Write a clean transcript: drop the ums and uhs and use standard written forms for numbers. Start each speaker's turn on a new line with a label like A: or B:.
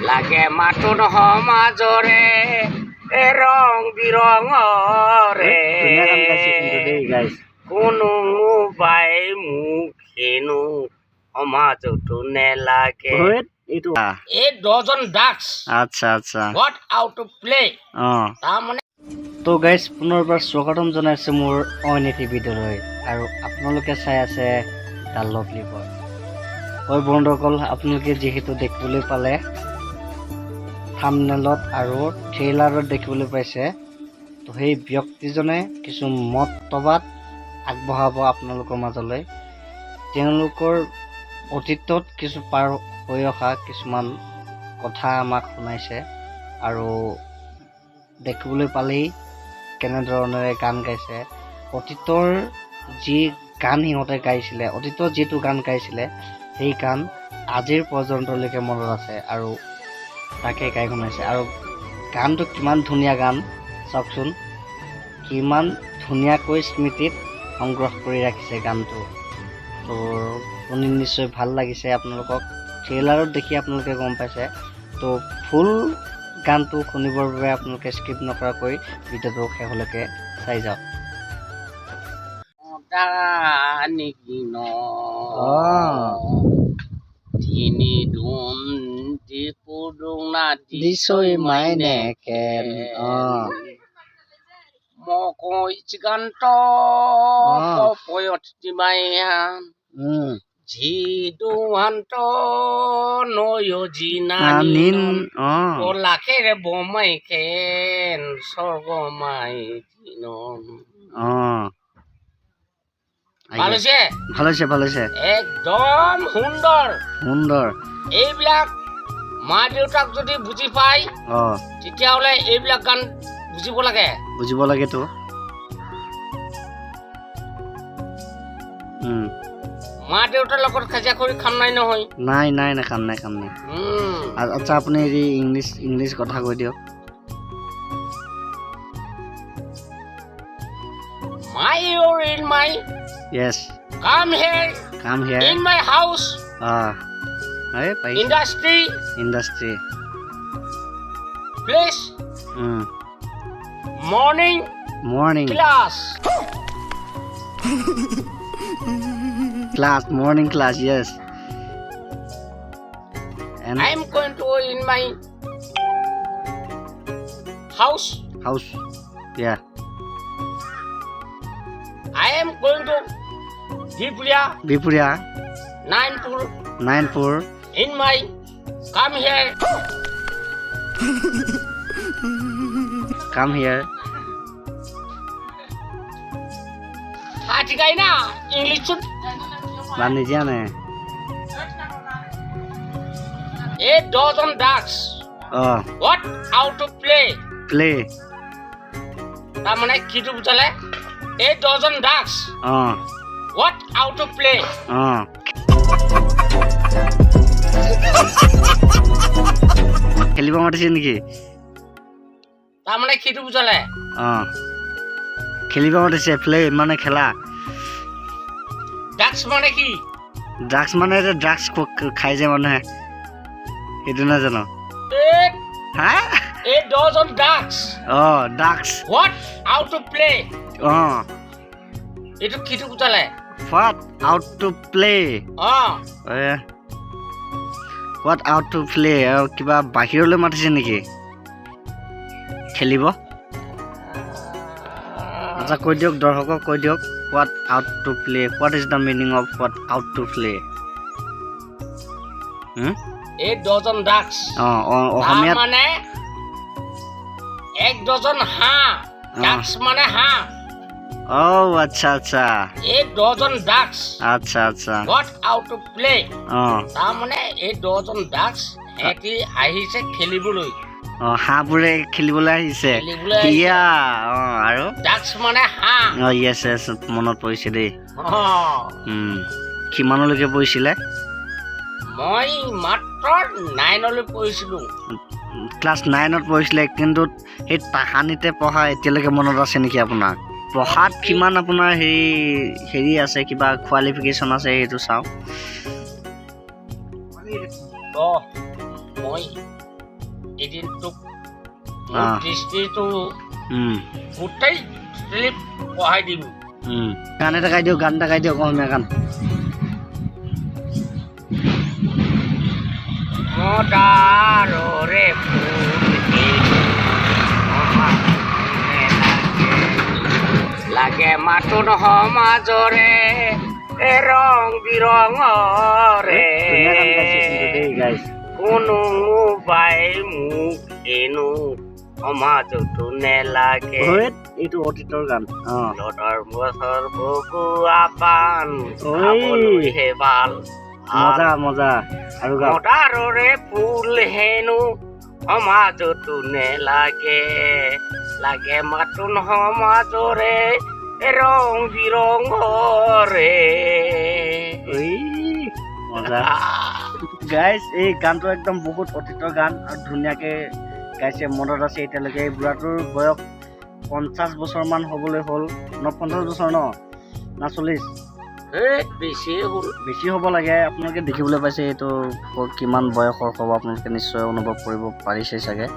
A: লাগে মাতোন সমাজৰে ৰং বিৰঙৰে কোনো বাই মোক হেনো সমাজতো নেলাগে এই ডজন ডাক্স
B: আচ্ছা আচ্ছা
A: গট আউট টু প্লে তাৰমানে
B: তো গাইজ পুনৰবাৰ স্বাগতম জনাইছোঁ মোৰ অইন এটি ভিডিঅ'লৈ আৰু আপোনালোকে চাই আছে দ্য লাভলি বয়। হয় বন্ধুসকল, আপোনালোকে যিহেতু দেখিবলৈ পালে থাম্বনেইলত আৰু ট্ৰেইলাৰত দেখিবলৈ পাইছে, তো সেই ব্যক্তিজনে কিছু মতবাদ আগবঢ়াব আপোনালোকৰ মাজলৈ। তেওঁলোকৰ অতীতত কিছু পাৰ হৈ অহা কিছুমান কথা আমাক শুনাইছে আৰু দেখিবলৈ পালেই কেনেধৰণেৰে গান গাইছে। অতীতৰ যি গান সিহঁতে গাইছিলে, অতীতৰ যিটো গান গাইছিলে সেই গান আজিৰ পৰ্যন্তলৈকে মনত আছে আৰু তাকে গাই শুনাইছে। আৰু গানটো কিমান ধুনীয়া গান চাওকচোন, কিমান ধুনীয়াকৈ স্মৃতিত সংগ্ৰহ কৰি ৰাখিছে গানটো। তো শুনি নিশ্চয় ভাল লাগিছে আপোনালোকক। ট্ৰেইলাৰত দেখি আপোনালোকে গম পাইছে। তো ফুল গানটো শুনিবৰ বাবে আপোনালোকে স্কিপ নকৰাকৈ ভিডিঅ'টো শেষলৈকে চাই যাওক।
A: তিনি দুন দিপুদুঙা
B: দিছৈ মাইনেকেন
A: মকৈ চিকান্ত পয়ত দিমাইহান জিদুহান্ত নয়জিনানিন লাখেৰে বমাইখেন স্বৰ্গমাই দিনন। ভাল হৈছে,
B: ভাল হৈছে, ভাল হৈছে,
A: একদম সুন্দৰ
B: সুন্দৰ।
A: এইবিলাক মা দেউতাক যদি বুজি পায় তেতিয়াহ'লে এইবিলাক গান বুজিব লাগে,
B: বুজিব লাগেতো।
A: মা দেউতাৰ লগত কাজিয়া কৰি খাম নাই নহয়।
B: নাই নাই নাই, কাম নাই, কাম নাই। আচ্ছা আপুনি হেৰি ইংলিছ কথা কৈ দিয়ক।
A: My you're in my
B: yes
A: come here in my house industry please morning class
B: morning class yes and
A: I am going to in my house
B: yeah
A: I am going to
B: Vipuria Nainpur
A: in my come here ঠিক আছে না English
B: বানি জানে
A: এ dozen ducks what how to play তাৰ মানে কিটো বুজালে এ dozen ducks what how to play
B: খেলিব মাতিছে নেকি?
A: তাৰ মানে কিটো বুজালে
B: খেলিব মাতিছে, প্লে মানে খেলা।
A: ডাক্স মানে কি?
B: ড্ৰাগছ মানে ড্ৰাগছ খাই যে মানুহে, সেইটো নাজানো। হা
A: এ dozen ducks
B: ducks
A: what how to play এইটো কিটো বুজালে?
B: what out to play what out to play আৰু কিবা বাহিৰলৈ মাতিছে নেকি খেলিব? আচ্ছা কৈ দিয়ক, দৰ্শকক কৈ দিয়ক what out to play, what is the meaning of what out to play?
A: A dozen ducks
B: অসমীয়াত
A: মানে এক ডজন হাঁহ, ডাক্স মানে হাঁহ।
B: আচ্ছা আচ্ছা
A: এ ডজন ডাক্স
B: আচ্ছা আচ্ছা
A: what out to play তাৰ মানে এই ডজন ডাক্স এটি আহিছে খেলিবলৈ।
B: হাঁহবোৰে খেলিবলৈ আহিছে আৰু
A: ডাক্স মানে হাঁহ।
B: য়েছ য়েছ, মনত পৰিছে দেই। কিমানলৈকে পঢ়িছিলে?
A: মই মাত্ৰ 9লৈ পঢ়িছিলোঁ।
B: ক্লাছ 9ত পঢ়িছিলে, কিন্তু সেই তাহানিতে পঢ়া এতিয়ালৈকে মনত আছে নেকি আপোনাৰ? পঢ়াত কিমান আপোনাৰ হেৰি আছে, কিবা কোৱালিফিকেশ্যন আছে সেইটো চাওক।
A: মই এদিন তোক
B: অ।
A: দৃষ্টিটো
B: উম,
A: গোটেই শ্লিপ পঢ়াই দিম
B: গান এটা গাই দিয়ক অসমীয়া গান
A: মদাৰৰে ফুল লাগে মাতোন সমাজৰে ৰং বিৰঙৰে কোনো বাই মোক এনো সমাজতো নেলাগে
B: এইটো অতীতৰ গান অ
A: লতাৰ বছৰ বগুৱা পাণ খাবলৈহে ভাল
B: মজা মজা আৰু গান
A: মদাৰৰে ফুল হেনো সমাজতো নেলাগে লাগে মাতোন সমাজৰে ৰং বিৰঙৰে
B: মজা গাইজ এই গানটো একদম বহুত অতীতৰ গান আৰু ধুনীয়াকে গাইছে মনত আছে এতিয়ালৈকে এই বুঢ়াটোৰ বয়স 50 বছৰমান হ'বলৈ হ'ল 50 বছৰ ন না 40 বেছি হ'ব লাগে আপোনালোকে দেখিবলৈ পাইছে এইটো কিমান বয়সৰ হ'ব আপোনালোকে নিশ্চয় অনুভৱ কৰিব পাৰিছে চাগে